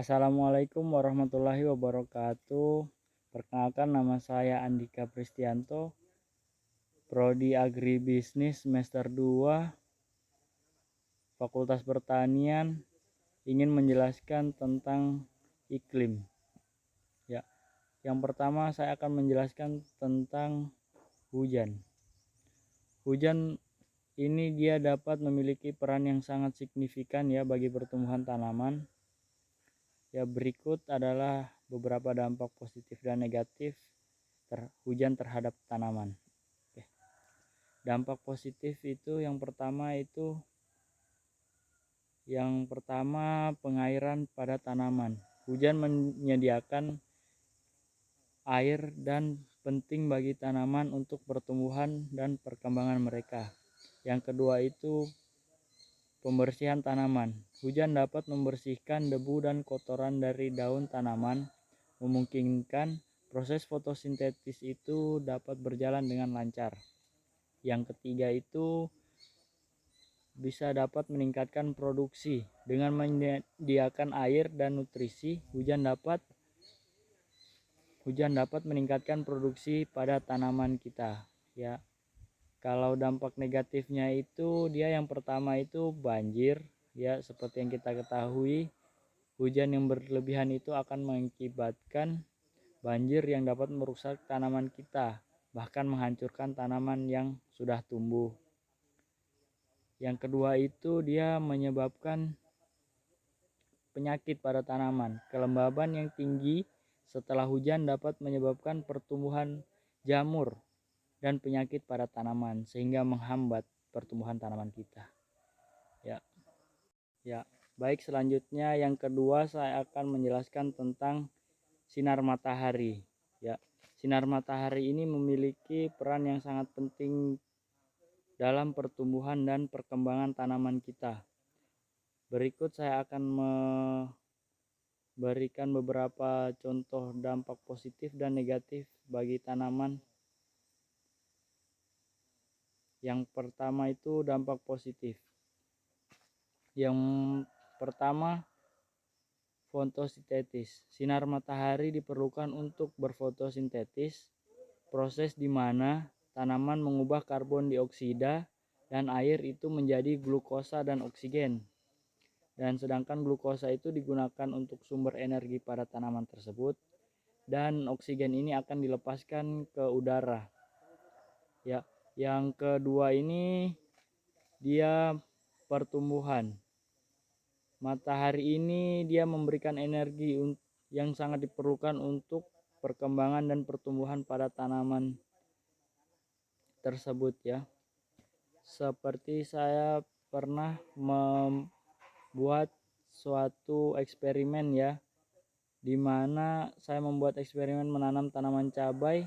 Assalamualaikum warahmatullahi wabarakatuh. Perkenalkan, nama saya Andika Pristianto, Prodi Agribisnis semester 2, Fakultas Pertanian, ingin menjelaskan tentang iklim. Ya, yang pertama saya akan menjelaskan tentang hujan. Hujan ini dia dapat memiliki peran yang sangat signifikan ya bagi pertumbuhan tanaman. Ya, berikut adalah beberapa dampak positif dan negatif hujan terhadap tanaman. Oke. Dampak positif itu yang pertama pengairan pada tanaman. Hujan menyediakan air dan penting bagi tanaman untuk pertumbuhan dan perkembangan mereka. Yang kedua itu pembersihan tanaman. Hujan dapat membersihkan debu dan kotoran dari daun tanaman, memungkinkan proses fotosintesis itu dapat berjalan dengan lancar. Yang ketiga itu bisa dapat meningkatkan produksi. Dengan menyediakan air dan nutrisi, hujan dapat meningkatkan produksi pada tanaman kita ya. Kalau dampak negatifnya itu dia yang pertama itu banjir ya, seperti yang kita ketahui hujan yang berlebihan itu akan mengakibatkan banjir yang dapat merusak tanaman kita, bahkan menghancurkan tanaman yang sudah tumbuh. Yang kedua itu dia menyebabkan penyakit pada tanaman. Kelembaban yang tinggi setelah hujan dapat menyebabkan pertumbuhan jamur dan penyakit pada tanaman sehingga menghambat pertumbuhan tanaman kita. Ya. Baik, selanjutnya yang kedua saya akan menjelaskan tentang sinar matahari. Ya. Sinar matahari ini memiliki peran yang sangat penting dalam pertumbuhan dan perkembangan tanaman kita. Berikut saya akan memberikan beberapa contoh dampak positif dan negatif bagi tanaman. Yang pertama itu dampak positif. Yang pertama, fotosintesis. Sinar matahari diperlukan untuk berfotosintesis, proses di mana tanaman mengubah karbon dioksida dan air itu menjadi glukosa dan oksigen. Dan sedangkan glukosa itu digunakan untuk sumber energi pada tanaman tersebut, dan oksigen ini akan dilepaskan ke udara. Ya, yang kedua ini dia pertumbuhan. Matahari ini dia memberikan energi yang sangat diperlukan untuk perkembangan dan pertumbuhan pada tanaman tersebut ya. Seperti saya pernah membuat suatu eksperimen ya, di mana saya membuat eksperimen menanam tanaman cabai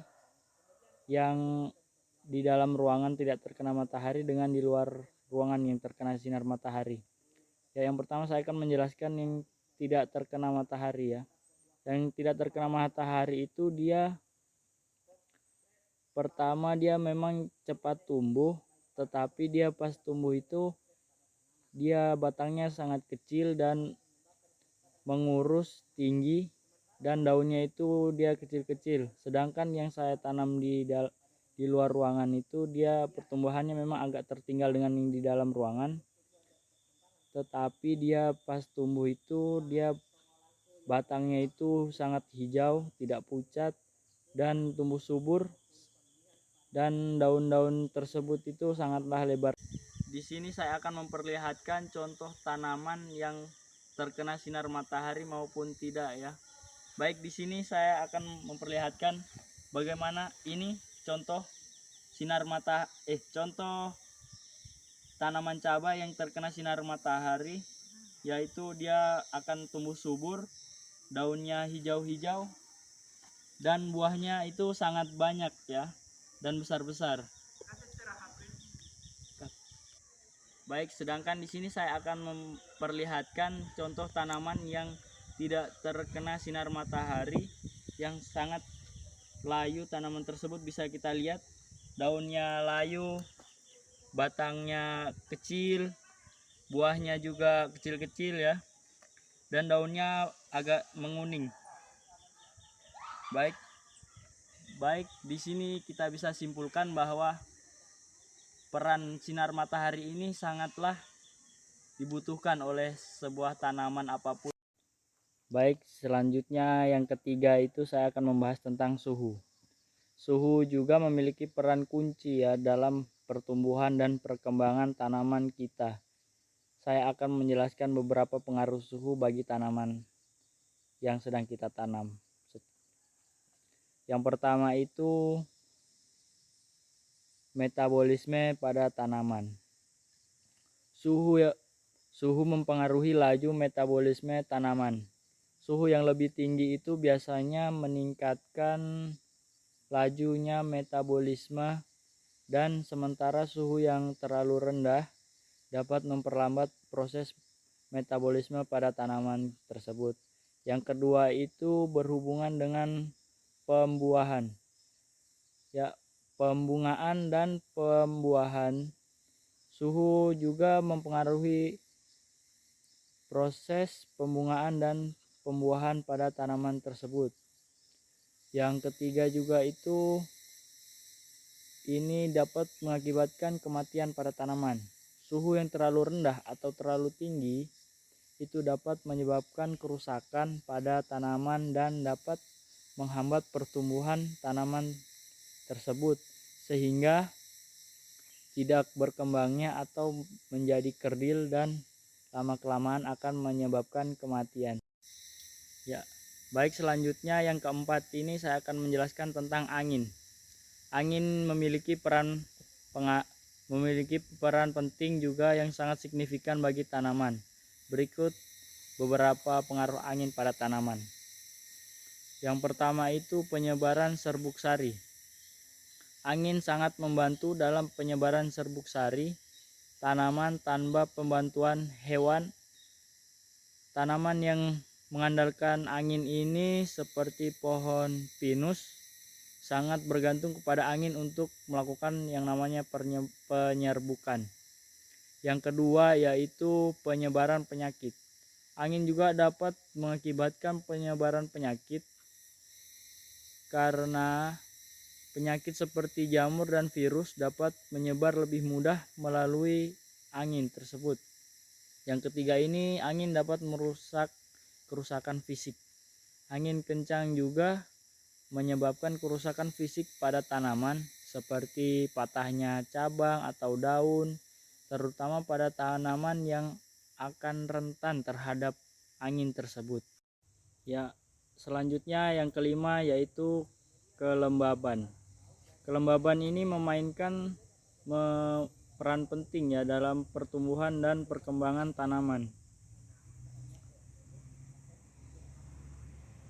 yang di dalam ruangan tidak terkena matahari dengan di luar ruangan yang terkena sinar matahari. Ya, yang pertama saya akan menjelaskan yang tidak terkena matahari ya. Yang tidak terkena matahari itu dia pertama dia memang cepat tumbuh, tetapi dia pas tumbuh itu dia batangnya sangat kecil dan mengurus tinggi, dan daunnya itu dia kecil-kecil. Sedangkan yang saya tanam di luar ruangan itu dia pertumbuhannya memang agak tertinggal dengan yang di dalam ruangan. Tetapi dia pas tumbuh itu dia batangnya itu sangat hijau, tidak pucat dan tumbuh subur, dan daun-daun tersebut itu sangatlah lebar. Di sini saya akan memperlihatkan contoh tanaman yang terkena sinar matahari maupun tidak ya. Baik, di sini saya akan memperlihatkan bagaimana ini contoh contoh tanaman cabai yang terkena sinar matahari, yaitu dia akan tumbuh subur, daunnya hijau-hijau, dan buahnya itu sangat banyak ya, dan besar-besar. Baik, sedangkan di sini saya akan memperlihatkan contoh tanaman yang tidak terkena sinar matahari, yang sangat layu. Tanaman tersebut bisa kita lihat daunnya layu, batangnya kecil, buahnya juga kecil-kecil ya. dan daunnya agak menguning. Baik, di sini kita bisa simpulkan bahwa peran sinar matahari ini sangatlah dibutuhkan oleh sebuah tanaman apapun. Baik, selanjutnya yang ketiga itu saya akan membahas tentang suhu. Suhu juga memiliki peran kunci ya dalam pertumbuhan dan perkembangan tanaman kita. Saya akan menjelaskan beberapa pengaruh suhu bagi tanaman yang sedang kita tanam. Yang pertama itu metabolisme pada tanaman. Suhu mempengaruhi laju metabolisme tanaman. Suhu yang lebih tinggi itu biasanya meningkatkan lajunya metabolisme, dan sementara suhu yang terlalu rendah dapat memperlambat proses metabolisme pada tanaman tersebut. Yang kedua itu berhubungan dengan pembuahan. Ya, pembungaan dan pembuahan. Suhu juga mempengaruhi proses pembungaan dan pembuahan pada tanaman tersebut. Yang ketiga juga itu ini dapat mengakibatkan kematian pada tanaman. Suhu yang terlalu rendah atau terlalu tinggi itu dapat menyebabkan kerusakan pada tanaman dan dapat menghambat pertumbuhan tanaman tersebut sehingga tidak berkembangnya atau menjadi kerdil dan lama-kelamaan akan menyebabkan kematian. Ya, baik, selanjutnya yang keempat ini saya akan menjelaskan tentang angin. Angin memiliki peran penting juga yang sangat signifikan bagi tanaman. Berikut beberapa pengaruh angin pada tanaman. Yang pertama itu penyebaran serbuk sari. Angin sangat membantu dalam penyebaran serbuk sari tanaman tanpa pembantuan hewan. Tanaman yang mengandalkan angin ini seperti pohon pinus sangat bergantung kepada angin untuk melakukan yang namanya penyerbukan. Yang kedua yaitu penyebaran penyakit. Angin juga dapat mengakibatkan penyebaran penyakit karena penyakit seperti jamur dan virus dapat menyebar lebih mudah melalui angin tersebut. Yang ketiga ini angin dapat merusak kerusakan fisik. Angin kencang juga menyebabkan kerusakan fisik pada tanaman seperti patahnya cabang atau daun, terutama pada tanaman yang akan rentan terhadap angin tersebut. Ya, selanjutnya yang kelima yaitu kelembaban. Kelembaban ini memainkan peran penting ya dalam pertumbuhan dan perkembangan tanaman.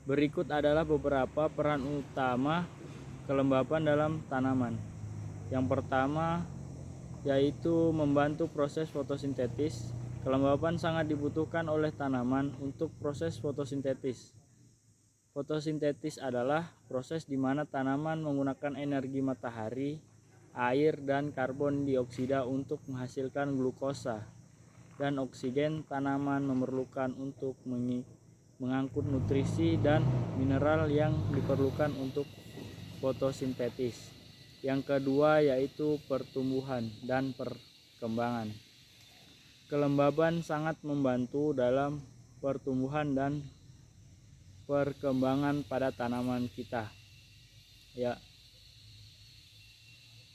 Berikut adalah beberapa peran utama kelembaban dalam tanaman. Yang pertama yaitu membantu proses fotosintesis. Kelembaban sangat dibutuhkan oleh tanaman untuk proses fotosintesis. Fotosintesis adalah proses di mana tanaman menggunakan energi matahari, air, dan karbon dioksida untuk menghasilkan glukosa dan oksigen tanaman memerlukan untuk mengangkut nutrisi dan mineral yang diperlukan untuk fotosintesis. Yang kedua yaitu pertumbuhan dan perkembangan. Kelembaban sangat membantu dalam pertumbuhan dan perkembangan pada tanaman kita. Ya,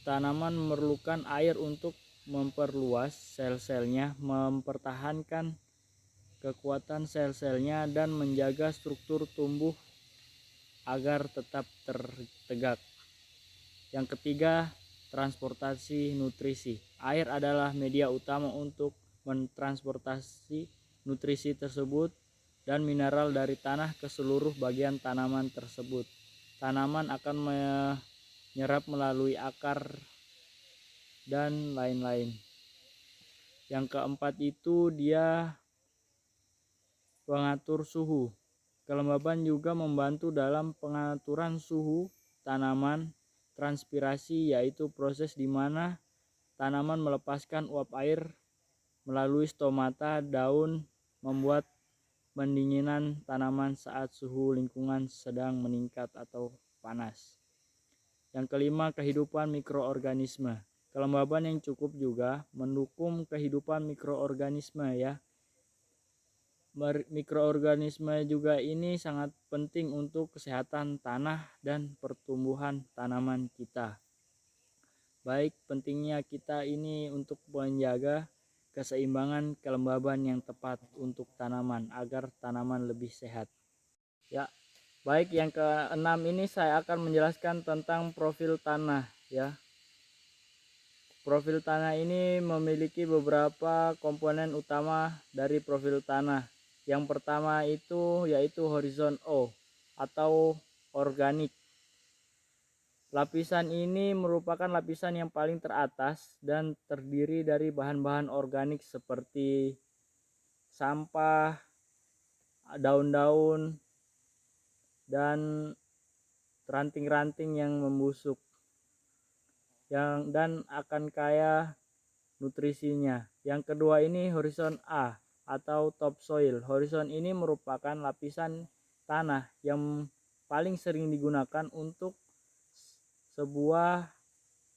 tanaman memerlukan air untuk memperluas sel-selnya, mempertahankan kekuatan sel-selnya, dan menjaga struktur tumbuh agar tetap tegak. Yang ketiga, transportasi nutrisi. Air adalah media utama untuk mentransportasi nutrisi tersebut dan mineral dari tanah ke seluruh bagian tanaman tersebut. Tanaman akan menyerap melalui akar dan lain-lain. Yang keempat itu dia pengatur suhu. Kelembaban juga membantu dalam pengaturan suhu tanaman. Transpirasi yaitu proses di mana tanaman melepaskan uap air melalui stomata daun pendinginan tanaman saat suhu lingkungan sedang meningkat atau panas. Yang kelima, kehidupan mikroorganisme. Kelembaban yang cukup juga mendukung kehidupan mikroorganisme ya. Mikroorganisme juga ini sangat penting untuk kesehatan tanah dan pertumbuhan tanaman kita. Baik pentingnya kita ini untuk menjaga keseimbangan kelembaban yang tepat untuk tanaman agar tanaman lebih sehat. Ya, baik yang keenam ini saya akan menjelaskan tentang profil tanah ya. Profil tanah ini memiliki beberapa komponen utama dari profil tanah. Yang pertama itu yaitu horizon O atau organik. Lapisan ini merupakan lapisan yang paling teratas dan terdiri dari bahan-bahan organik seperti sampah, daun-daun, dan ranting-ranting yang membusuk dan akan kaya nutrisinya. Yang kedua ini horizon A atau topsoil. Horizon ini merupakan lapisan tanah yang paling sering digunakan untuk sebuah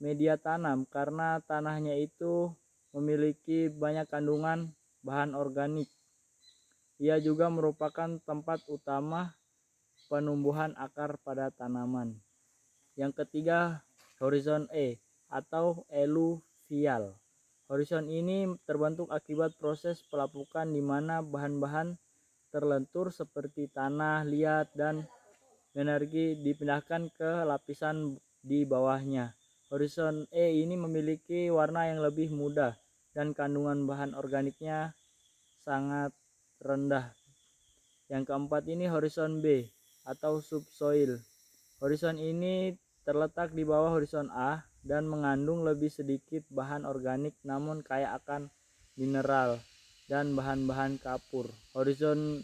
media tanam karena tanahnya itu memiliki banyak kandungan bahan organik. Ia juga merupakan tempat utama penumbuhan akar pada tanaman. Yang ketiga, horizon E atau eluvial. Horizon ini terbentuk akibat proses pelapukan di mana bahan-bahan terlentur seperti tanah, liat, dan energi dipindahkan ke lapisan di bawahnya. Horizon E ini memiliki warna yang lebih muda dan kandungan bahan organiknya sangat rendah. Yang keempat ini horizon B atau subsoil. Horizon ini terletak di bawah horizon A dan mengandung lebih sedikit bahan organik namun kaya akan mineral dan bahan-bahan kapur. Horizon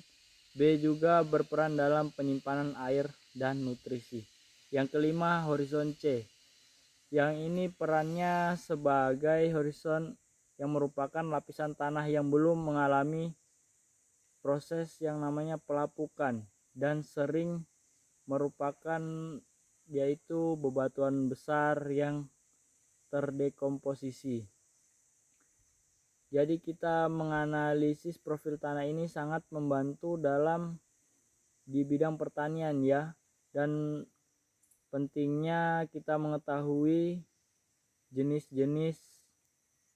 B juga berperan dalam penyimpanan air dan nutrisi. Yang kelima, horizon C. Yang ini perannya sebagai horizon yang merupakan lapisan tanah yang belum mengalami proses yang namanya pelapukan dan sering merupakan yaitu bebatuan besar yang terdekomposisi. Jadi kita menganalisis profil tanah ini sangat membantu dalam di bidang pertanian ya, dan pentingnya kita mengetahui jenis-jenis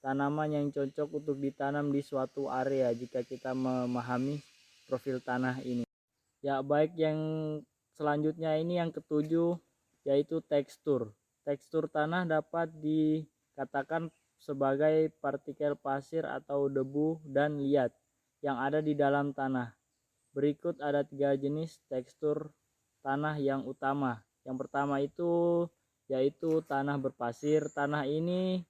tanaman yang cocok untuk ditanam di suatu area jika kita memahami profil tanah ini. Ya, baik yang selanjutnya ini yang ketujuh yaitu tekstur. Tekstur tanah dapat dikatakan sebagai partikel pasir atau debu dan liat yang ada di dalam tanah. Berikut ada 3 jenis tekstur tanah yang utama. Yang pertama itu yaitu tanah berpasir. Tanah ini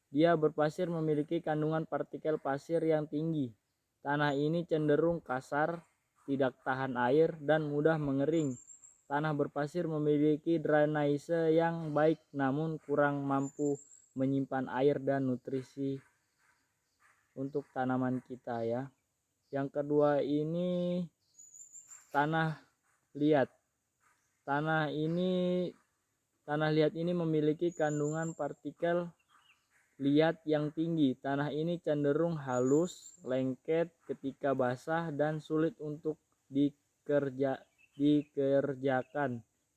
dia berpasir memiliki kandungan partikel pasir yang tinggi. Tanah ini cenderung kasar, tidak tahan air, dan mudah mengering. Tanah berpasir memiliki drainase yang baik namun kurang mampu menyimpan air dan nutrisi untuk tanaman kita ya. Yang kedua ini tanah liat. Tanah liat ini memiliki kandungan partikel liat yang tinggi. Tanah ini cenderung halus, lengket ketika basah dan sulit untuk dikerjakan.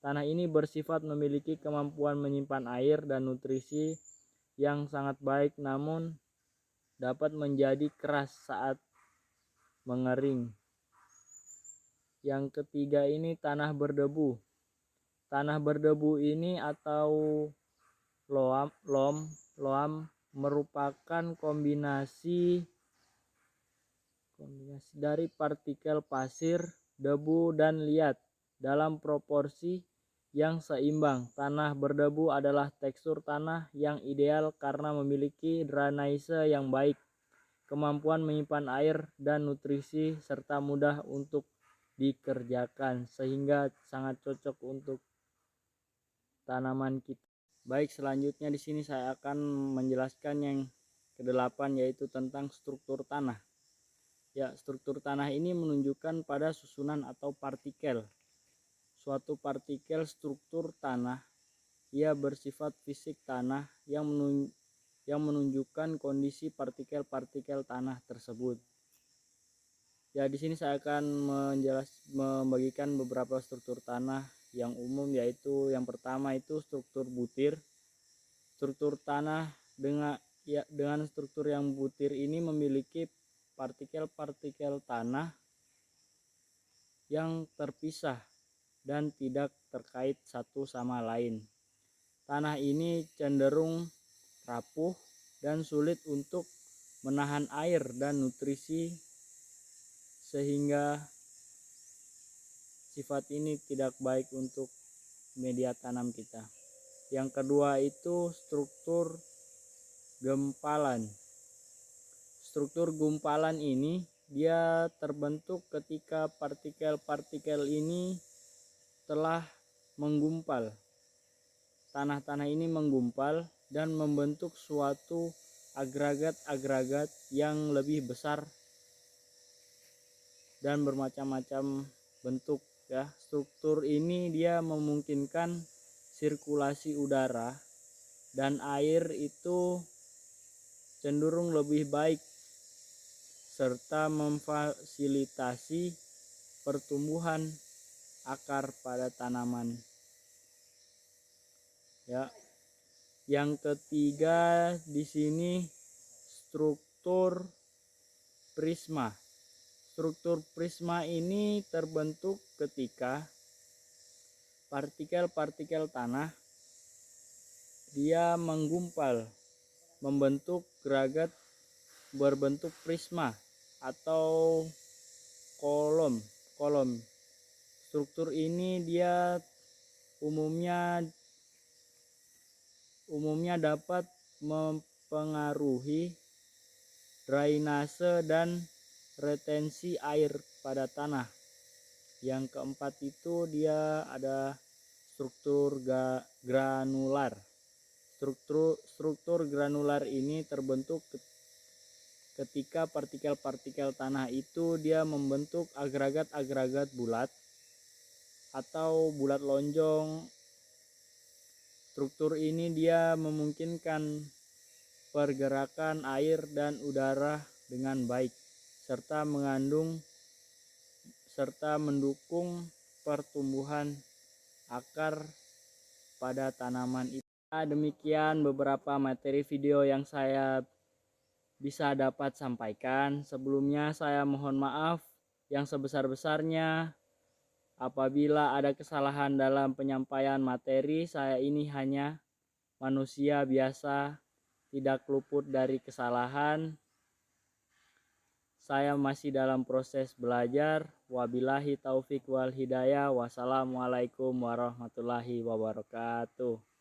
Tanah ini bersifat memiliki kemampuan menyimpan air dan nutrisi yang sangat baik namun dapat menjadi keras saat mengering. Yang ketiga ini tanah berdebu. Tanah berdebu ini atau loam merupakan kombinasi dari partikel pasir, debu, dan liat dalam proporsi yang seimbang. Tanah berdebu adalah tekstur tanah yang ideal karena memiliki drainase yang baik, kemampuan menyimpan air dan nutrisi, serta mudah untuk dikerjakan sehingga sangat cocok untuk tanaman kita. Baik, selanjutnya di sini saya akan menjelaskan yang kedelapan yaitu tentang struktur tanah. Ya, struktur tanah ini menunjukkan pada susunan atau partikel. Suatu partikel struktur tanah, ia bersifat fisik tanah yang menunjukkan kondisi partikel-partikel tanah tersebut. Ya, di sini saya akan membagikan beberapa struktur tanah yang umum, yaitu yang pertama itu struktur butir. Struktur tanah dengan struktur yang butir ini memiliki partikel-partikel tanah yang terpisah dan tidak terkait satu sama lain. Tanah ini cenderung rapuh dan sulit untuk menahan air dan nutrisi, sehingga sifat ini tidak baik untuk media tanam kita. Yang kedua itu struktur gumpalan. Struktur gumpalan ini dia terbentuk ketika partikel-partikel ini telah menggumpal. Tanah-tanah ini menggumpal dan membentuk suatu agregat-agregat yang lebih besar dan bermacam-macam bentuk ya. Struktur ini dia memungkinkan sirkulasi udara dan air itu cenderung lebih baik serta memfasilitasi pertumbuhan akar pada tanaman. Ya. Yang ketiga di sini struktur prisma. Struktur prisma ini terbentuk ketika partikel-partikel tanah dia menggumpal membentuk geragat berbentuk prisma atau kolom. Struktur ini dia umumnya dapat mempengaruhi drainase dan retensi air pada tanah. Yang keempat itu dia ada struktur granular. Struktur granular ini terbentuk ketika partikel-partikel tanah itu dia membentuk agregat-agregat bulat atau bulat lonjong. Struktur ini dia memungkinkan pergerakan air dan udara dengan baik serta mendukung pertumbuhan akar pada tanaman itu. Demikian beberapa materi video yang saya bisa dapat sampaikan. Sebelumnya saya mohon maaf yang sebesar-besarnya apabila ada kesalahan dalam penyampaian materi. Saya ini hanya manusia biasa, tidak luput dari kesalahan. Saya masih dalam proses belajar. Wabillahi taufik wal hidayah. Wassalamualaikum warahmatullahi wabarakatuh.